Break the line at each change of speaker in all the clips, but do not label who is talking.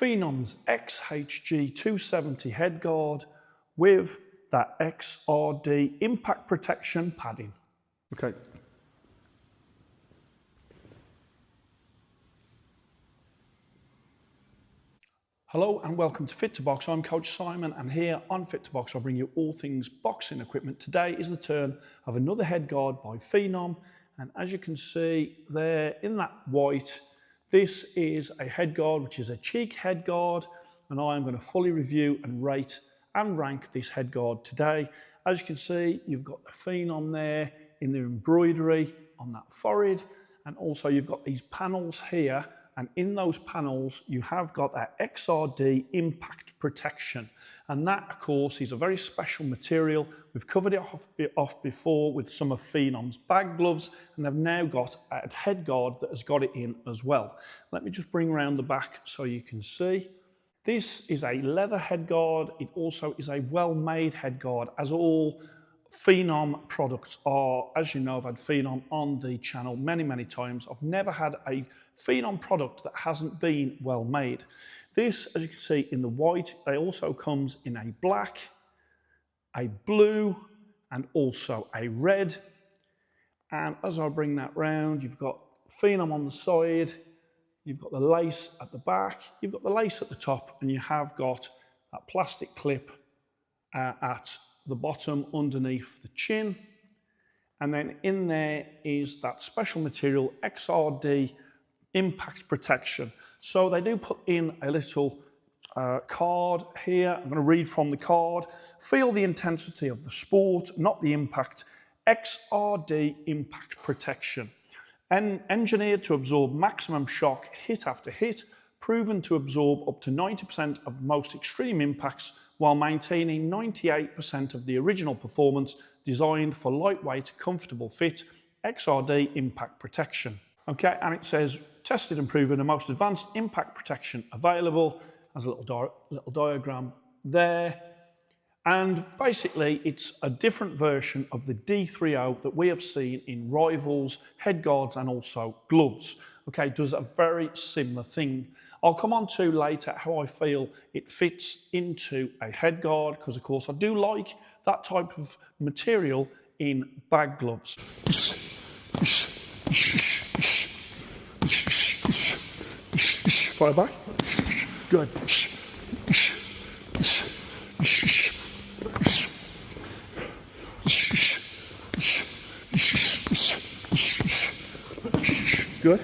Phenom's XHG-270 headguard with that XRD impact protection padding. Okay. Hello and welcome to Fit to Box. I'm Coach Simon, and here on Fit to Box I'll bring you all things boxing equipment. Today is the turn of another headguard by Phenom, and as you can see there in that white, this is a headguard which is a cheek headguard, and I am going to fully review and rate and rank this headguard today. As you can see, you've got the Phenom there in the embroidery on that forehead, and also you've got these panels here. And in those panels, you have got that XRD impact protection. And that, of course, is a very special material. We've covered it off before with some of Phenom's bag gloves, and they've now got a headguard that has got it in as well. Let me just bring around the back so you can see. This is a leather headguard. It also is a well-made headguard, as all Phenom products are. As you know, I've had Phenom on the channel many times. I've never had a Phenom product that hasn't been well made. This, as you can see in the white, it also comes in a black, a blue, and also a red. And as I bring that round, you've got Phenom on the side, you've got the lace at the back, you've got the lace at the top, and you have got that plastic clip at the bottom underneath the chin. And then in there is that special material XRD impact protection. So they do put in a little card here. I'm going to read from the card. Feel the intensity of the sport, not the impact. XRD impact protection. Engineered to absorb maximum shock hit after hit, proven to absorb up to 90% of most extreme impacts while maintaining 98% of the original performance, designed for lightweight, comfortable fit, XRD impact protection. Okay, and it says, tested and proven the most advanced impact protection available. There's a little diagram there. And basically, it's a different version of the D30 that we have seen in rivals, headguards, and also gloves. Okay, does a very similar thing. I'll come on to later how I feel it fits into a headguard, because of course I do like that type of material in bag gloves. Fire back. Good. Good.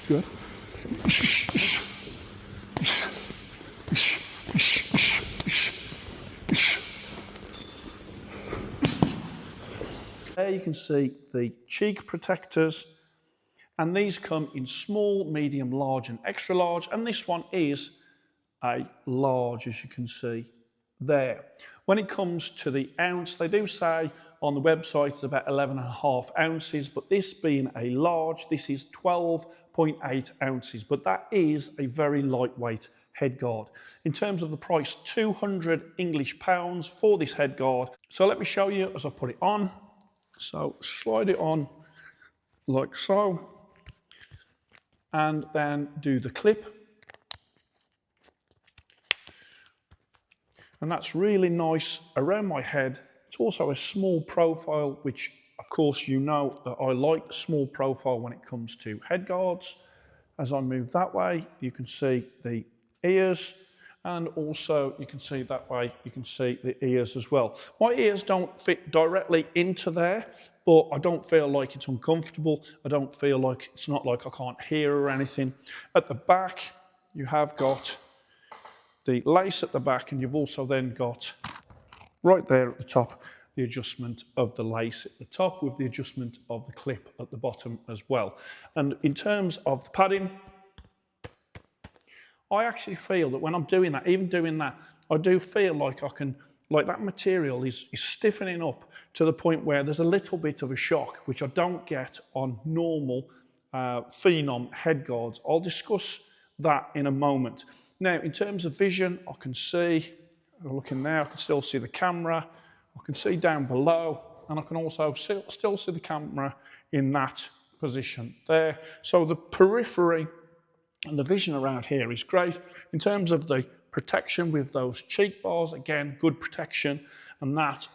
Good. There you can see the cheek protectors, and these come in small, medium, large, and extra large, and this one is a large, as you can see there. When it comes to the ounce, they do say on the website it's about 11.5 ounces, but this being a large, this is 12.8 ounces, but that is a very lightweight headguard. In terms of the price, 200 English pounds for this headguard. So let me show you as I put it on. So slide it on like so, and then do the clip. And that's really nice around my head. It's also a small profile, which of course you know that I like small profile when it comes to headguards. As I move that way, you can see the ears, and also you can see that way, you can see the ears as well. My ears don't fit directly into there, but I don't feel like it's uncomfortable. I don't feel like, it's not like I can't hear or anything. At the back, you have got the lace at the back, and you've also then got right there at the top the adjustment of the lace at the top with the adjustment of the clip at the bottom as well. And in terms of the padding, I actually feel that when I'm doing that, even doing that, I do feel like I can, like that material is stiffening up to the point where there's a little bit of a shock, which I don't get on normal Phenom head guards. I'll discuss that in a moment. Now, in terms of vision, I can see, looking now, I can still see the camera, I can see down below, and I can also still see the camera in that position there. So the periphery and the vision around here is great. In terms of the protection with those cheek bars, again, good protection, and that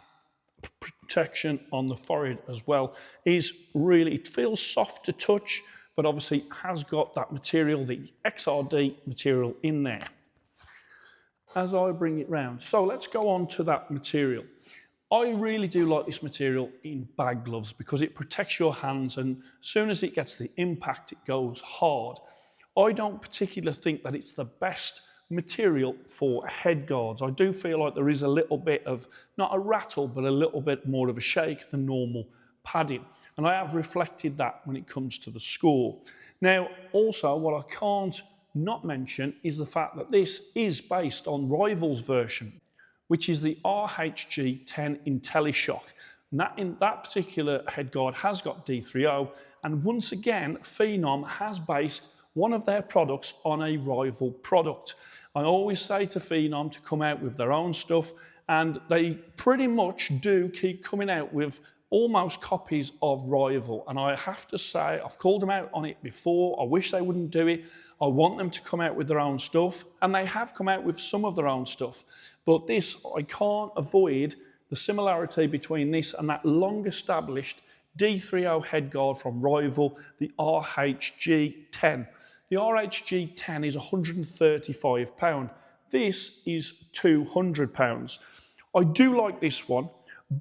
protection on the forehead as well is really, it feels soft to touch, but obviously has got that material, the XRD material in there. As I bring it round, so let's go on to that material. I really do like this material in bag gloves because it protects your hands, and as soon as it gets the impact, it goes hard. I don't particularly think that it's the best material for head guards. I do feel like there is a little bit of, not a rattle, but a little bit more of a shake than normal padding. And I have reflected that when it comes to the score. Now, also, what I can't not mention is the fact that this is based on Rival's version, which is the RHG-10 IntelliShock. And that particular head guard has got D3O, and once again, Phenom has based one of their products on a rival product. I always say to Phenom to come out with their own stuff, and they pretty much do keep coming out with almost copies of rival. And I have to say, I've called them out on it before. I wish they wouldn't do it. I want them to come out with their own stuff, and they have come out with some of their own stuff. But this, I can't avoid the similarity between this and that long-established D3O head guard from Rival, the RHG-10. The RHG-10 is £135. This is £200. I do like this one,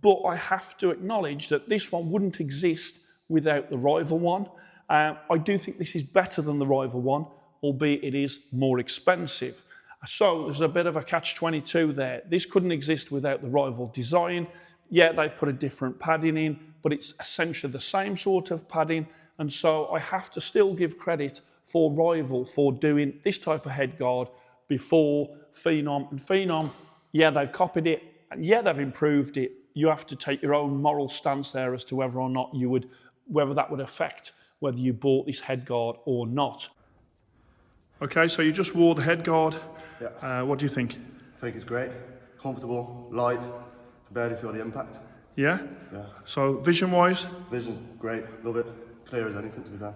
but I have to acknowledge that this one wouldn't exist without the Rival one. I do think this is better than the Rival one, albeit it is more expensive. So there's a bit of a catch-22 there. This couldn't exist without the Rival design. Yeah, they've put a different padding in, but it's essentially the same sort of padding. And so I have to still give credit for Rival for doing this type of head guard before Phenom. And Phenom, yeah, they've copied it, and yeah, they've improved it. You have to take your own moral stance there as to whether or not you would, whether that would affect whether you bought this head guard or not. Okay, so you just wore the head guard.
Yeah.
What do you think?
I think it's great, comfortable, light, can barely feel the impact.
Yeah?
Yeah.
So vision-wise?
Vision's great, love it, clear as anything to be fair.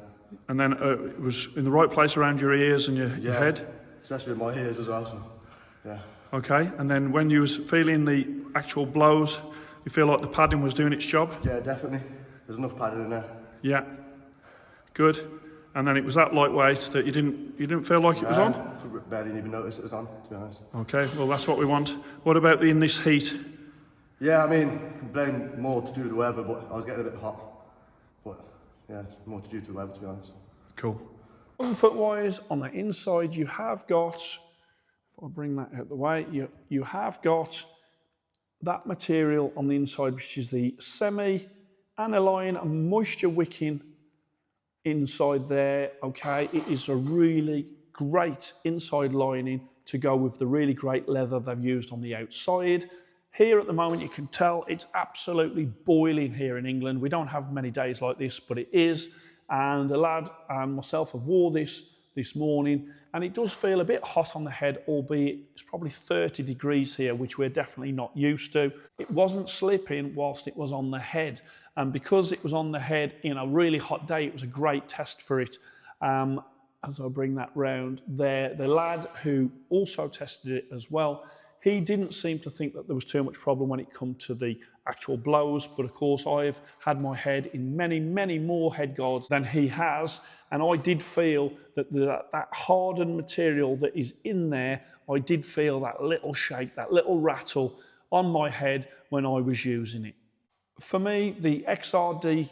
And then it was in the right place around your ears and your head?
Especially with my ears as well, so yeah.
Okay, and then when you was feeling the actual blows, you feel like the padding was doing its job?
Yeah, definitely. There's enough padding in there.
Yeah. Good. And then it was that lightweight that you didn't feel like it was on?
Could barely even notice it was on, to be honest.
Okay, well that's what we want. What about in this heat?
Yeah, I mean, you can blame more to do with the weather, but I was getting a bit hot. But yeah, it's more to do with the weather, to be honest.
Cool. Comfort wise, on the inside you have got, if I bring that out the way, you have got that material on the inside, which is the semi-aniline and moisture wicking inside there. Okay, it is a really great inside lining to go with the really great leather they've used on the outside. Here at the moment you can tell it's absolutely boiling here in England. We don't have many days like this, but it is. And the lad and myself have wore this morning, and it does feel a bit hot on the head, albeit it's probably 30 degrees here, which we're definitely not used to. It wasn't slipping whilst it was on the head, and because it was on the head in a really hot day, it was a great test for it. As I bring that round there, the lad who also tested it as well, he didn't seem to think that there was too much problem when it come to the actual blows, but of course I've had my head in many, many more head guards than he has, and I did feel that that hardened material that is in there, I did feel that little shake, that little rattle on my head when I was using it. For me, the XRD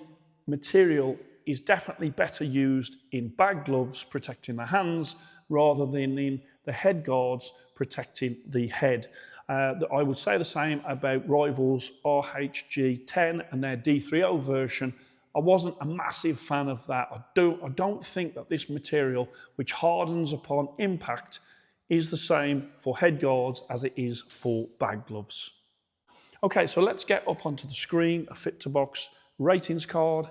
material is definitely better used in bag gloves protecting the hands rather than in the head guards protecting the head. I would say the same about Rival's RHG-10 and their D3O version. I wasn't a massive fan of that. I don't think that this material, which hardens upon impact, is the same for head guards as it is for bag gloves. Okay, so let's get up onto the screen a Fit to Box ratings card.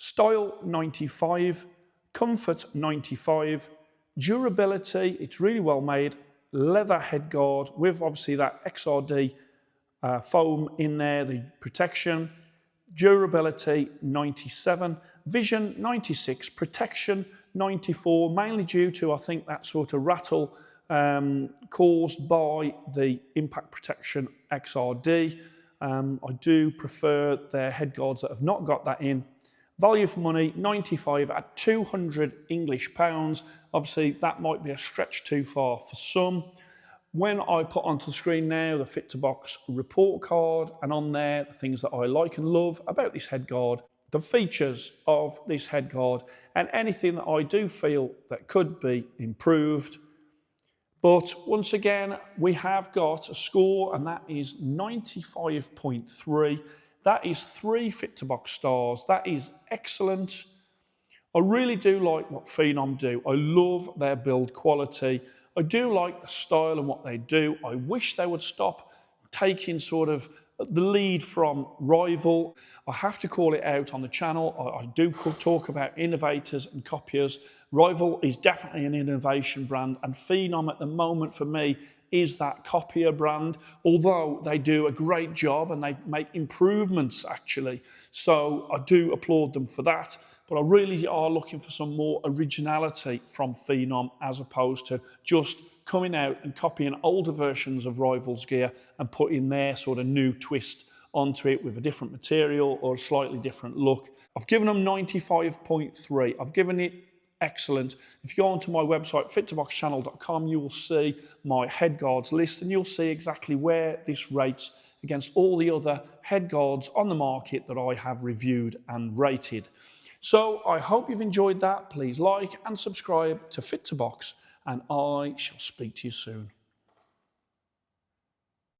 Style 95, comfort 95, durability, it's really well made, leather head guard with obviously that XRD foam in there, the protection, durability 97, vision 96, protection 94, mainly due to I think that sort of rattle caused by the impact protection XRD. I do prefer their head guards that have not got that in. Value for money 95 at 200 English pounds. Obviously that might be a stretch too far for some. When I put onto the screen now the Fit to Box report card, and on there the things that I like and love about this head guard, the features of this head guard, and anything that I do feel that could be improved. But once again, we have got a score, and that is 95.3. That is 3 Fit to Box stars. That is excellent. I really do like what Phenom do. I love their build quality. I do like the style and what they do. I wish they would stop taking sort of the lead from rival. I have to call it out on the channel. I do talk about innovators and copiers. Rival is definitely an innovation brand, and Phenom at the moment for me is that copier brand, although they do a great job and they make improvements actually. So I do applaud them for that, but I really are looking for some more originality from Phenom as opposed to just coming out and copying older versions of Rival's gear and putting their sort of new twist onto it with a different material or a slightly different look. I've given them 95.3. I've given it excellent. If you go onto my website, fit2boxchannel.com, you will see my head guards list and you'll see exactly where this rates against all the other head guards on the market that I have reviewed and rated. So I hope you've enjoyed that. Please like and subscribe to Fit to Box, and I shall speak to you soon.